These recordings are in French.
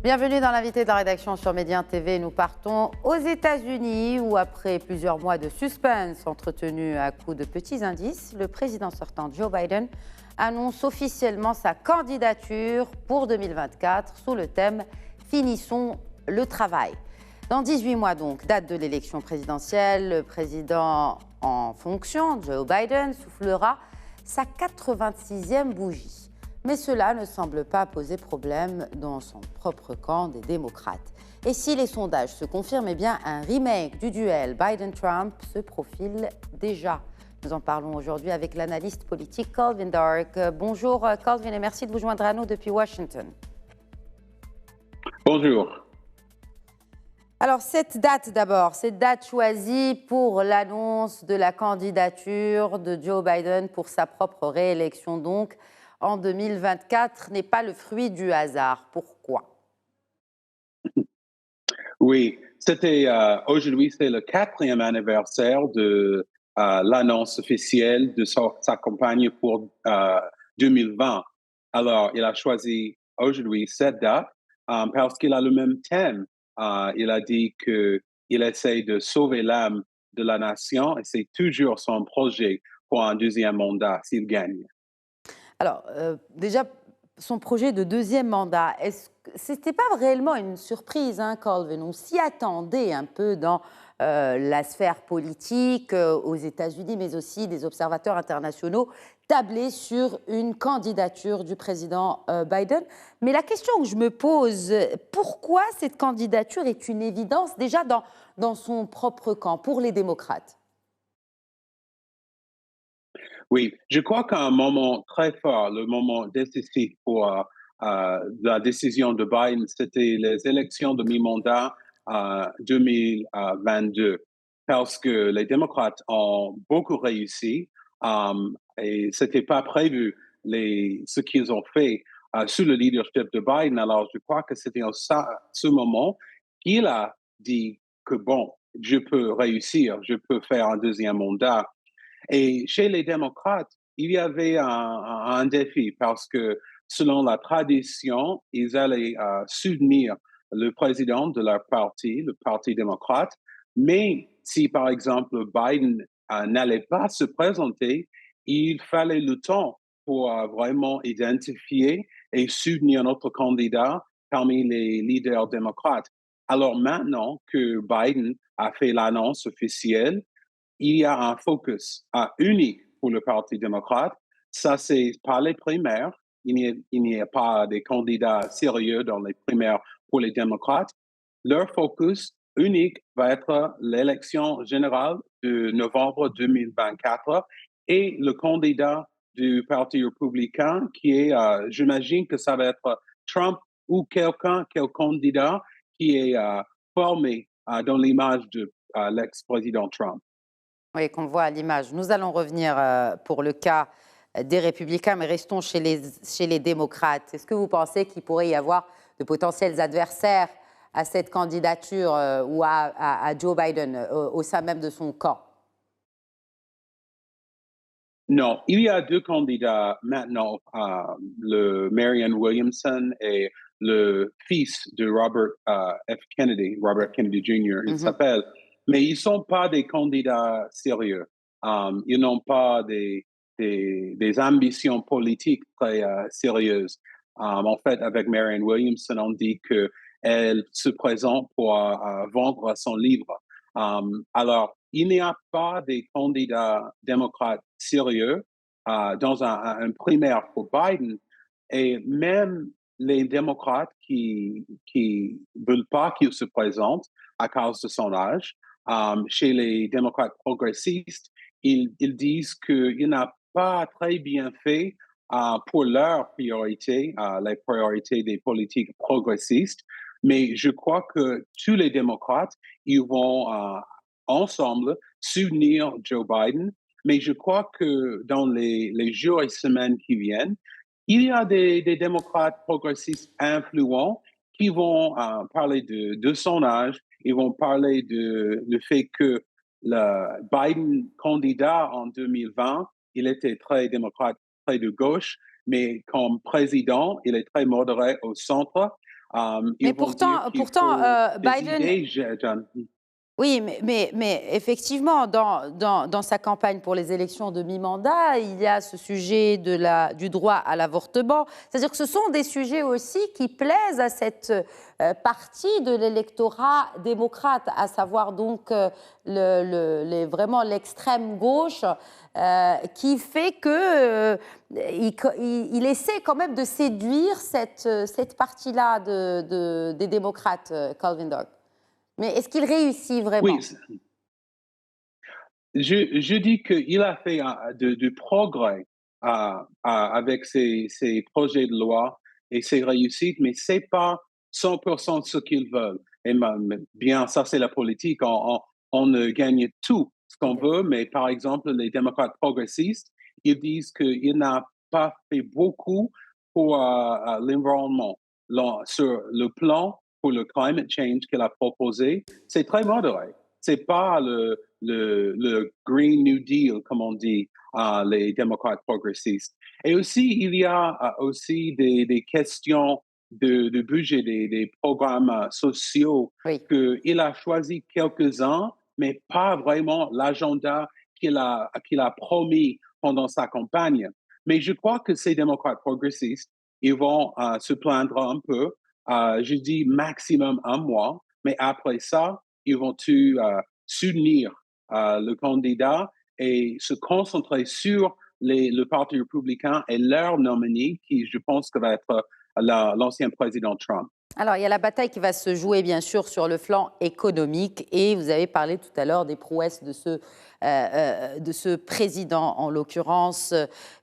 Bienvenue dans l'invité de la rédaction sur Média TV. Nous partons aux États-Unis où, après plusieurs mois de suspense entretenu à coups de petits indices, le président sortant Joe Biden annonce officiellement sa candidature pour 2024 sous le thème « Finissons le travail ». Dans 18 mois donc, date de l'élection présidentielle, le président en fonction, Joe Biden, soufflera sa 86e bougie. Mais cela ne semble pas poser problème dans son propre camp des démocrates. Et si les sondages se confirment, eh bien un remake du duel Biden-Trump se profile déjà. Nous en parlons aujourd'hui avec l'analyste politique Calvin Dark. Bonjour Calvin et merci de vous joindre à nous depuis Washington. Bonjour. Alors cette date choisie pour l'annonce de la candidature de Joe Biden pour sa propre réélection donc, en 2024 n'est pas le fruit du hasard. Pourquoi? Oui, aujourd'hui, c'est le 4e anniversaire de l'annonce officielle de sa campagne pour 2020. Alors, il a choisi aujourd'hui cette date parce qu'il a le même thème. Il a dit qu'il essaie de sauver l'âme de la nation et c'est toujours son projet pour un deuxième mandat s'il gagne. Alors, déjà, son projet de deuxième mandat, ce n'était pas réellement une surprise, hein, Calvin? On s'y attendait un peu dans la sphère politique aux États-Unis, mais aussi des observateurs internationaux tablaient sur une candidature du président Biden. Mais la question que je me pose, pourquoi cette candidature est une évidence déjà dans son propre camp, pour les démocrates? Oui, je crois qu'un moment très fort, le moment décisif pour la décision de Biden, c'était les élections de mi-mandat 2022, parce que les démocrates ont beaucoup réussi et c'était pas prévu ce qu'ils ont fait sous le leadership de Biden. Alors, je crois que c'était en ce moment qu'il a dit que bon, je peux réussir, je peux faire un deuxième mandat. Et chez les démocrates, il y avait un défi parce que selon la tradition, ils allaient soutenir le président de leur parti, le Parti démocrate. Mais si, par exemple, Biden n'allait pas se présenter, il fallait le temps pour vraiment identifier et soutenir notre candidat parmi les leaders démocrates. Alors maintenant que Biden a fait l'annonce officielle, il y a un focus unique pour le Parti démocrate. Ça, c'est pas les primaires. Il n'y a pas de candidats sérieux dans les primaires pour les démocrates. Leur focus unique va être l'élection générale de novembre 2024 et le candidat du Parti républicain qui est, j'imagine que ça va être Trump ou quel candidat qui est formé dans l'image de l'ex-président Trump. Oui, qu'on voit à l'image. Nous allons revenir pour le cas des Républicains, mais restons chez les démocrates. Est-ce que vous pensez qu'il pourrait y avoir de potentiels adversaires à cette candidature ou à Joe Biden au sein même de son camp? Non, il y a deux candidats maintenant, le Marianne Williamson et le fils de Robert Robert Kennedy Jr., il s'appelle, mais ils ne sont pas des candidats sérieux. Ils n'ont pas des ambitions politiques très sérieuses. En fait, avec Marianne Williamson, on dit qu'elle se présente pour vendre son livre. Alors, il n'y a pas des candidats démocrates sérieux dans un primaire pour Biden. Et même les démocrates qui veulent pas qu'il se présente à cause de son âge, chez les démocrates progressistes, ils disent qu'il n'a pas très bien fait pour leurs priorités, les priorités des politiques progressistes. Mais je crois que tous les démocrates, ils vont ensemble soutenir Joe Biden. Mais je crois que dans les jours et semaines qui viennent, il y a des démocrates progressistes influents qui vont parler de son âge, ils vont parler du fait que le Biden candidat en 2020, il était très démocrate, très de gauche, mais comme président, il est très modéré au centre. Mais Ils vont dire qu'il faut des Biden, idées, John. oui, mais effectivement, dans sa campagne pour les élections de mi-mandat, il y a ce sujet du droit à l'avortement. C'est-à-dire que ce sont des sujets aussi qui plaisent à cette partie de l'électorat démocrate, à savoir donc vraiment l'extrême gauche, qui fait que il essaie quand même de séduire cette partie-là des démocrates, Calvin Dock. Mais est-ce qu'il réussit Oui, vraiment? je dis qu'il a fait du progrès avec ses projets de loi et ses réussites, mais ce n'est pas 100% ce qu'ils veulent. Et bien, ça, c'est la politique. On gagne tout ce qu'on veut, mais par exemple, les démocrates progressistes, ils disent qu'il n'a pas fait beaucoup pour l'environnement. Sur le plan pour le climate change qu'il a proposé, c'est très modéré. C'est pas le Green New Deal, comme on dit, les démocrates progressistes. Et aussi, il y a aussi des questions de budget, des programmes sociaux, Oui. qu'il a choisi quelques-uns, mais pas vraiment l'agenda qu'il a promis pendant sa campagne. Mais je crois que ces démocrates progressistes, ils vont se plaindre un peu, je dis maximum un mois, mais après ça, ils vont soutenir le candidat et se concentrer sur le Parti républicain et leur nominé, qui je pense que va être l'ancien président Trump. Alors, il y a la bataille qui va se jouer, bien sûr, sur le flanc économique. Et vous avez parlé tout à l'heure des prouesses de ce président, en l'occurrence,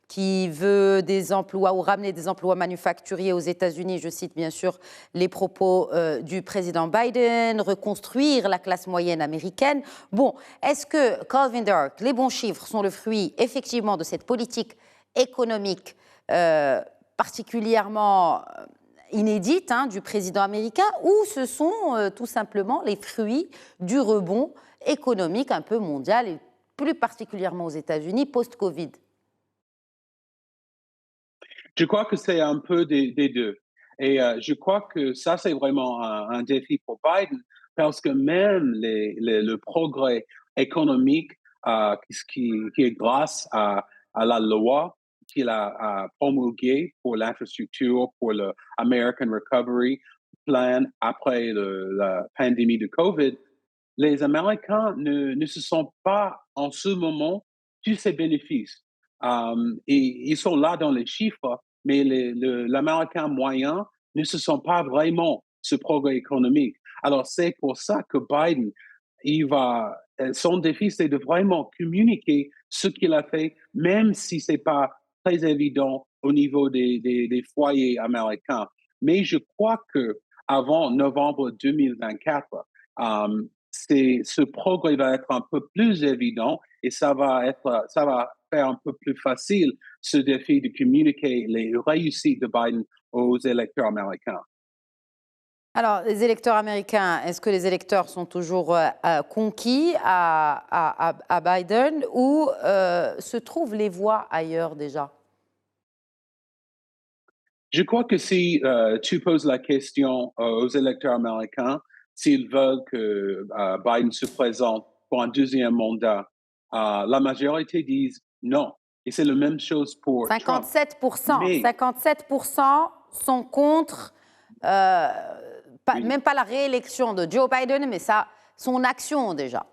qui veut des emplois ou ramener des emplois manufacturiers aux États-Unis. Je cite bien sûr les propos du président Biden, reconstruire la classe moyenne américaine. Bon, est-ce que, Calvin Dirk, les bons chiffres sont le fruit, effectivement, de cette politique économique particulièrement inédite du président américain, ou ce sont tout simplement les fruits du rebond économique un peu mondial, et plus particulièrement aux États-Unis, post-Covid? Je crois que c'est un peu des deux. Et je crois que ça, c'est vraiment un défi pour Biden, parce que même le progrès économique qui est grâce à la loi qu'il a promulguée pour l'infrastructure, pour le American Recovery Plan après la pandémie de COVID, les Américains ne se sont pas en ce moment tous ces bénéfices. Et ils sont là dans les chiffres, mais l'Américain moyen ne se sent pas vraiment ce progrès économique. Alors, c'est pour ça que Biden, son défi, c'est de vraiment communiquer ce qu'il a fait, même si ce n'est pas très évident au niveau des foyers américains. Mais je crois que avant novembre 2024, ce progrès va être un peu plus évident et ça va faire un peu plus facile ce défi de communiquer les réussites de Biden aux électeurs américains. Alors, les électeurs américains, est-ce que les électeurs sont toujours conquis à Biden, ou se trouvent les voix ailleurs déjà? Je crois que si tu poses la question aux électeurs américains, s'ils veulent que Biden se présente pour un deuxième mandat, la majorité disent non. Et c'est la même chose pour Trump. 57%. Mais 57% sont contre, oui, même pas la réélection de Joe Biden, mais son action déjà.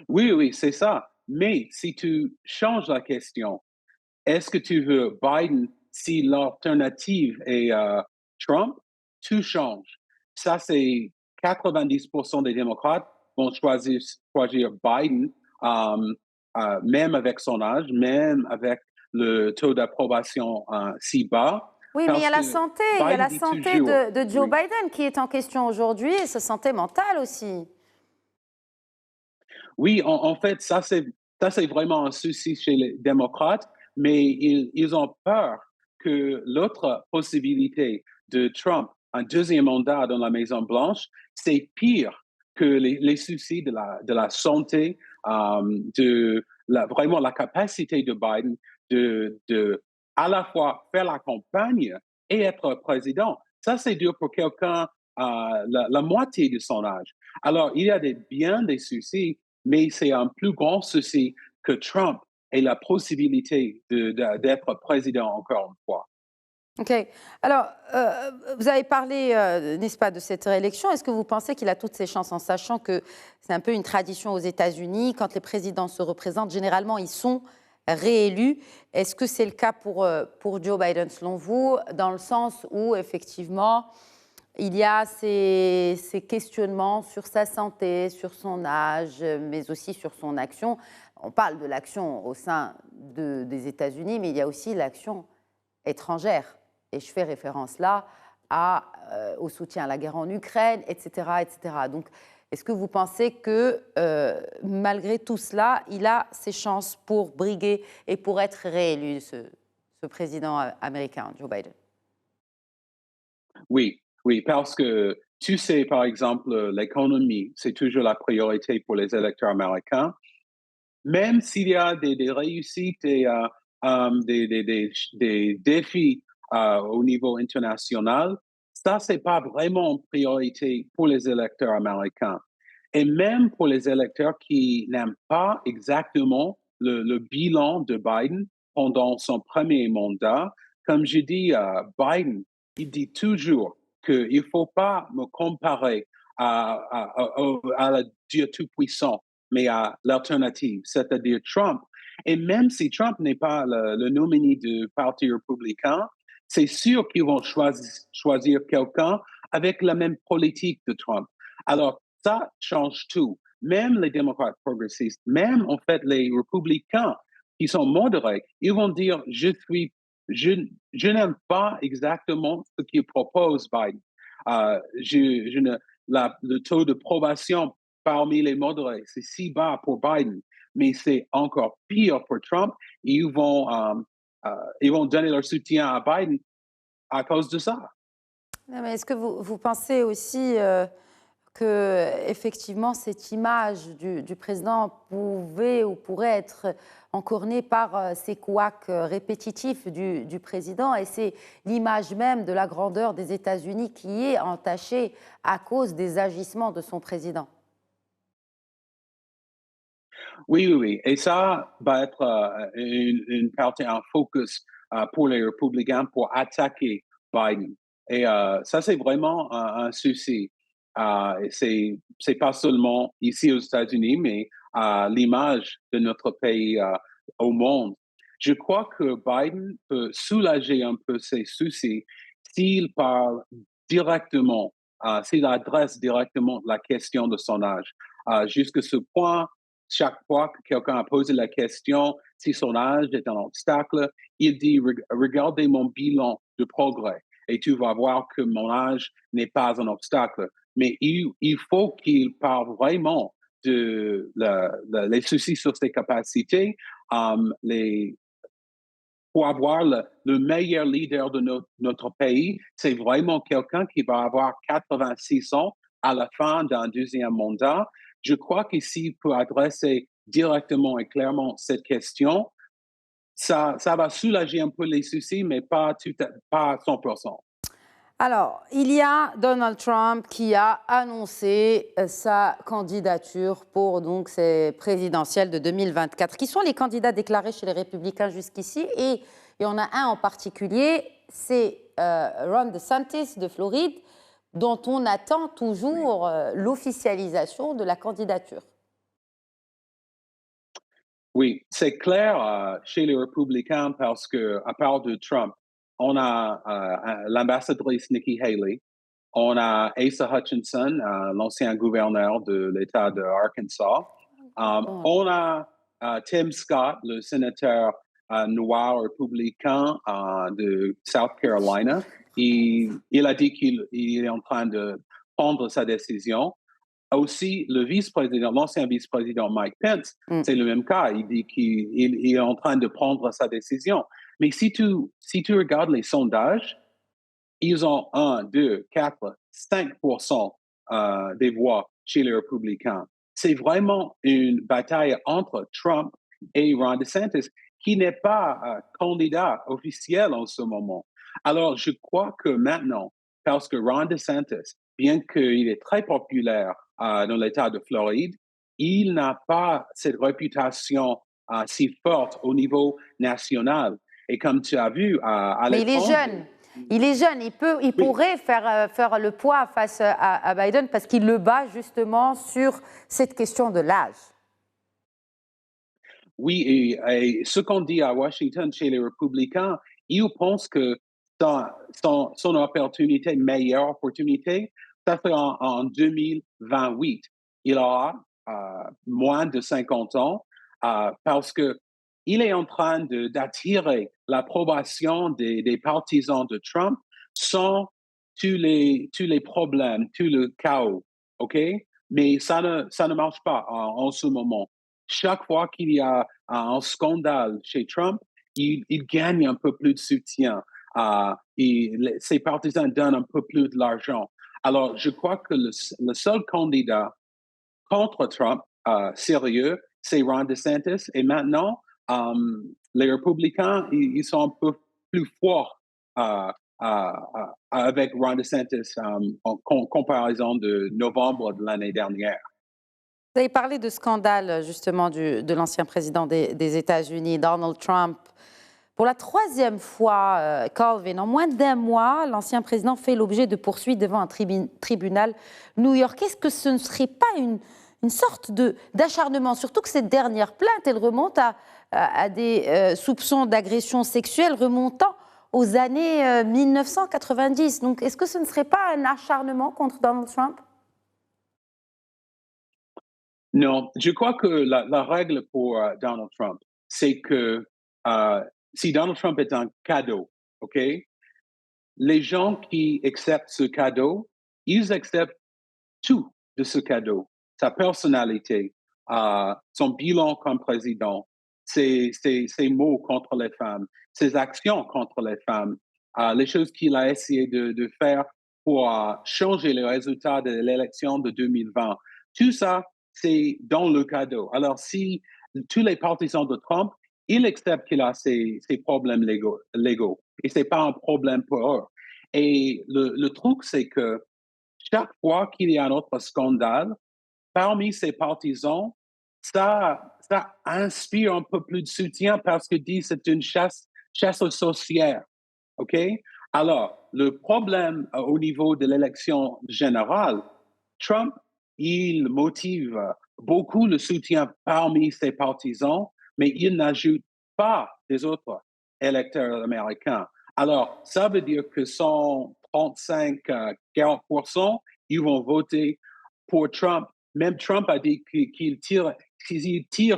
oui, c'est ça. Mais si tu changes la question, est-ce que tu veux Biden si l'alternative est Trump? Tout change. Ça, c'est 90% des démocrates vont choisir Biden, même avec son âge, même avec le taux d'approbation si bas. Oui, mais il y Parce a la que santé, Biden dit toujours, de Joe oui, Biden qui est en question aujourd'hui, et sa santé mentale aussi. oui, en fait, ça c'est vraiment un souci chez les démocrates, mais ils ont peur que l'autre possibilité de Trump, un deuxième mandat dans la Maison-Blanche, c'est pire que les soucis de la santé, vraiment la capacité de Biden de à la fois faire la campagne et être président. Ça, c'est dur pour quelqu'un la moitié de son âge. Alors, il y a bien des soucis, mais c'est un plus grand souci que Trump ait la possibilité d'être président encore une fois. OK. Alors, vous avez parlé, n'est-ce pas, de cette réélection. Est-ce que vous pensez qu'il a toutes ses chances, en sachant que c'est un peu une tradition aux États-Unis, quand les présidents se représentent, généralement, ils sont réélus. Est-ce que c'est le cas pour Joe Biden, selon vous, dans le sens où, effectivement, il y a ces questionnements sur sa santé, sur son âge, mais aussi sur son action. On parle de l'action au sein des États-Unis, mais il y a aussi l'action étrangère. Et je fais référence là au soutien à la guerre en Ukraine, etc. etc. Donc, est-ce que vous pensez que, malgré tout cela, il a ses chances pour briguer et pour être réélu, ce président américain, Joe Biden? Oui, oui, parce que tu sais, par exemple, l'économie, c'est toujours la priorité pour les électeurs américains. Même s'il y a des réussites et des défis au niveau international, ça, c'est pas vraiment une priorité pour les électeurs américains. Et même pour les électeurs qui n'aiment pas exactement le bilan de Biden pendant son premier mandat, comme je dis, Biden, il dit toujours qu'il ne faut pas me comparer à la Dieu Tout-Puissant, mais à l'alternative, c'est-à-dire Trump. Et même si Trump n'est pas le nominé du Parti républicain, c'est sûr qu'ils vont choisir quelqu'un avec la même politique de Trump. Alors, ça change tout. Même les démocrates progressistes, même en fait les républicains qui sont modérés, ils vont dire je n'aime pas exactement ce qu'il propose Biden. Le taux de probation parmi les modérés, c'est si bas pour Biden, mais c'est encore pire pour Trump. Ils vont donner leur soutien à Biden à cause de ça. Mais est-ce que vous pensez aussi que, effectivement, cette image du président pouvait ou pourrait être encornée par ces couacs répétitifs du président, et c'est l'image même de la grandeur des États-Unis qui est entachée à cause des agissements de son président? Oui, oui, oui. Et ça va être une partie, un focus pour les républicains pour attaquer Biden. Et ça, c'est vraiment un souci. C'est pas seulement ici aux États-Unis, mais l'image de notre pays au monde. Je crois que Biden peut soulager un peu ses soucis s'il parle directement, s'il adresse directement la question de son âge. Jusqu'à ce point, chaque fois que quelqu'un a posé la question si son âge est un obstacle, il dit regardez mon bilan de progrès et tu vas voir que mon âge n'est pas un obstacle. Mais il faut qu'il parle vraiment les soucis sur ses capacités, pour avoir le meilleur leader de notre pays. C'est vraiment quelqu'un qui va avoir 86 ans à la fin d'un deuxième mandat. Je crois que s'il peut adresser directement et clairement cette question, ça va soulager un peu les soucis, mais pas à 100%. Alors, il y a Donald Trump qui a annoncé sa candidature pour donc ces présidentielles de 2024. Qui sont les candidats déclarés chez les Républicains jusqu'ici? Et il y en a un en particulier, c'est Ron DeSantis de Floride, dont on attend toujours l'officialisation de la candidature. Oui, c'est clair chez les républicains parce que, à part de Trump, on a l'ambassadrice Nikki Haley, on a Asa Hutchinson, l'ancien gouverneur de l'État de Arkansas. On a Tim Scott, le sénateur noir républicain de South Carolina. Il a dit qu'il est en train de prendre sa décision. Aussi, le vice-président, l'ancien vice-président Mike Pence, c'est le même cas. Il dit qu'il est en train de prendre sa décision. Mais si tu regardes les sondages, ils ont 1, 2, 4, 5% des voix chez les républicains. C'est vraiment une bataille entre Trump et Ron DeSantis, qui n'est pas candidat officiel en ce moment. Alors, je crois que maintenant, parce que Ron DeSantis, bien qu'il est très populaire dans l'État de Floride, il n'a pas cette réputation si forte au niveau national. Et comme tu as vu à Mais l'étranger... il est jeune, il pourrait faire le poids face à Biden parce qu'il le bat justement sur cette question de l'âge. Oui, et ce qu'on dit à Washington chez les républicains, ils pensent que son opportunité, meilleure opportunité, ça fait en 2028. Il aura moins de 50 ans parce que il est en train d'attirer l'approbation des partisans de Trump sans tous les problèmes, tout le chaos, OK? Mais ça ne marche pas en ce moment. Chaque fois qu'il y a un scandale chez Trump, il gagne un peu plus de soutien. Ses partisans donnent un peu plus de l'argent. Alors, je crois que le seul candidat contre Trump sérieux, c'est Ron DeSantis. Et maintenant, les républicains, ils sont un peu plus forts avec Ron DeSantis en comparaison de novembre de l'année dernière. Vous avez parlé de scandale justement de l'ancien président des États-Unis, Donald Trump. Pour la troisième fois, Calvin, en moins d'un mois, l'ancien président fait l'objet de poursuites devant un tribunal new-yorkais. Est-ce que ce ne serait pas une sorte d'acharnement, surtout que cette dernière plainte, elle remonte à des soupçons d'agression sexuelle remontant aux années 1990. Donc, est-ce que ce ne serait pas un acharnement contre Donald Trump? Non, je crois que la règle pour Donald Trump, c'est que si Donald Trump est un cadeau, OK? Les gens qui acceptent ce cadeau, ils acceptent tout de ce cadeau. Sa personnalité, son bilan comme président, ses mots contre les femmes, ses actions contre les femmes, les choses qu'il a essayé de faire pour changer les résultats de l'élection de 2020. Tout ça, c'est dans le cadeau. Alors, si tous les partisans de Trump, ils acceptent qu'il a ces problèmes légaux, et ce n'est pas un problème pour eux. Et le truc, c'est que chaque fois qu'il y a un autre scandale, parmi ses partisans, ça inspire un peu plus de soutien parce que dit c'est une chasse aux sorcières. OK? Alors, le problème au niveau de l'élection générale, Trump, il motive beaucoup le soutien parmi ses partisans, mais il n'ajoute pas des autres électeurs américains. Alors, ça veut dire que 135-40%, ils vont voter pour Trump. Même Trump a dit qu'il tire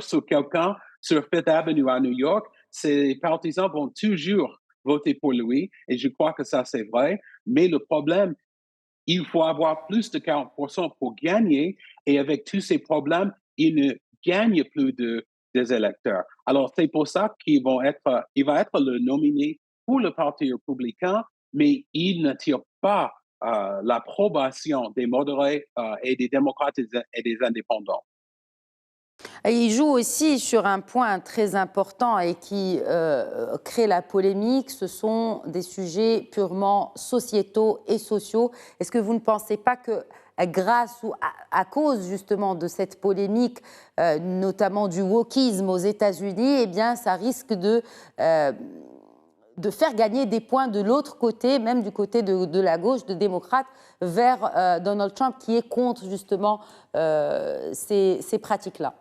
sur quelqu'un sur Fifth Avenue à New York, ses partisans vont toujours voter pour lui, et je crois que ça, c'est vrai. Mais le problème, il faut avoir plus de 40% pour gagner, et avec tous ces problèmes, il ne gagne plus des électeurs. Alors, c'est pour ça il va être le nominé pour le Parti républicain, mais il n'attire pas l'approbation des modérés et des démocrates et des indépendants. Et il joue aussi sur un point très important et qui crée la polémique, ce sont des sujets purement sociétaux et sociaux. Est-ce que vous ne pensez pas que grâce ou à cause justement de cette polémique, notamment du wokisme aux États-Unis, eh bien, ça risque de faire gagner des points de l'autre côté, même du côté de la gauche, de démocrates, vers Donald Trump qui est contre justement ces pratiques-là?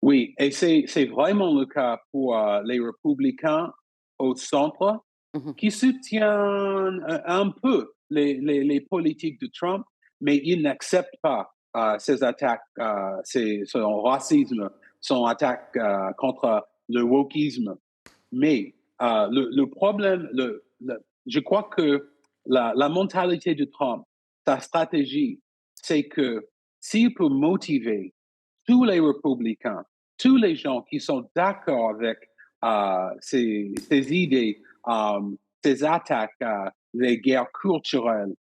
Oui, et c'est vraiment le cas pour les républicains au centre qui soutiennent un peu les politiques de Trump, mais ils n'acceptent pas ces attaques, son racisme, son attaque contre le wokisme. Mais le problème, je crois que la mentalité de Trump, sa stratégie, c'est que s'il peut motiver tous les républicains, tous les gens qui sont d'accord avec ces idées, ces attaques, les guerres culturelles,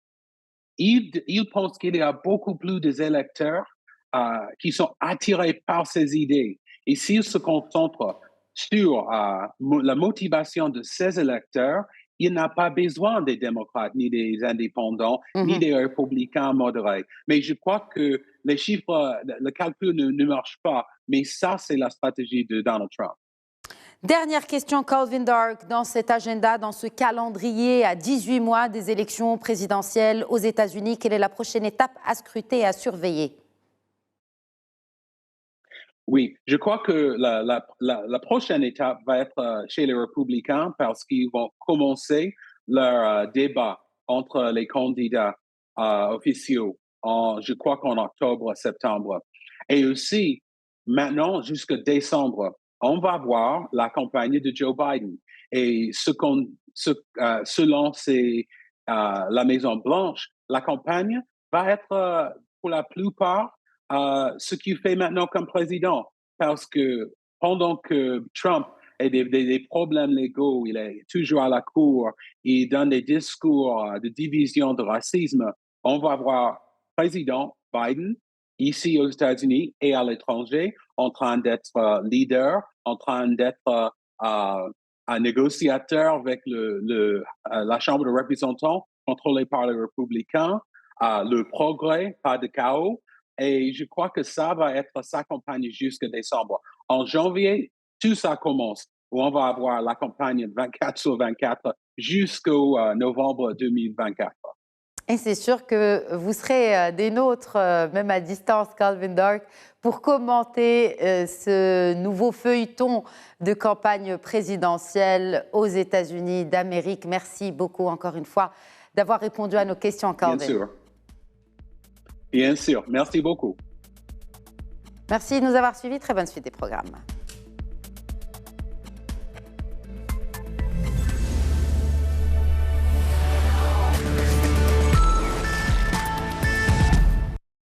il pense qu'il y a beaucoup plus d'électeurs qui sont attirés par ces idées. Et s'il se concentre sur la motivation de ces électeurs, il n'a pas besoin des démocrates, ni des indépendants, ni des républicains modérés. Mais je crois que les chiffres, le calcul ne marche pas. Mais ça, c'est la stratégie de Donald Trump. Dernière question, Calvin Dark, dans cet agenda, dans ce calendrier à 18 mois des élections présidentielles aux États-Unis, quelle est la prochaine étape à scruter et à surveiller? Oui, je crois que la prochaine étape va être chez les républicains parce qu'ils vont commencer leur débat entre les candidats officiaux, je crois qu'en octobre, septembre. Et aussi, maintenant, jusqu'à décembre, on va voir la campagne de Joe Biden. Et selon la Maison-Blanche, la campagne va être pour la plupart ce qu'il fait maintenant comme président. Parce que pendant que Trump a des problèmes légaux, il est toujours à la cour, il donne des discours de division, de racisme, on va voir président Biden ici aux États-Unis et à l'étranger en train d'être leader, en train d'être un négociateur avec la Chambre de représentants contrôlée par les républicains, le progrès, pas de chaos. Et je crois que ça va être sa campagne jusqu'à décembre. En janvier, tout ça commence, où on va avoir la campagne 24 sur 24 jusqu'au novembre 2024. Et c'est sûr que vous serez des nôtres, même à distance, Calvin Dark, pour commenter ce nouveau feuilleton de campagne présidentielle aux États-Unis d'Amérique. Merci beaucoup encore une fois d'avoir répondu à nos questions, Calvin. Bien sûr. Bien sûr. Merci beaucoup. Merci de nous avoir suivis. Très bonne suite des programmes.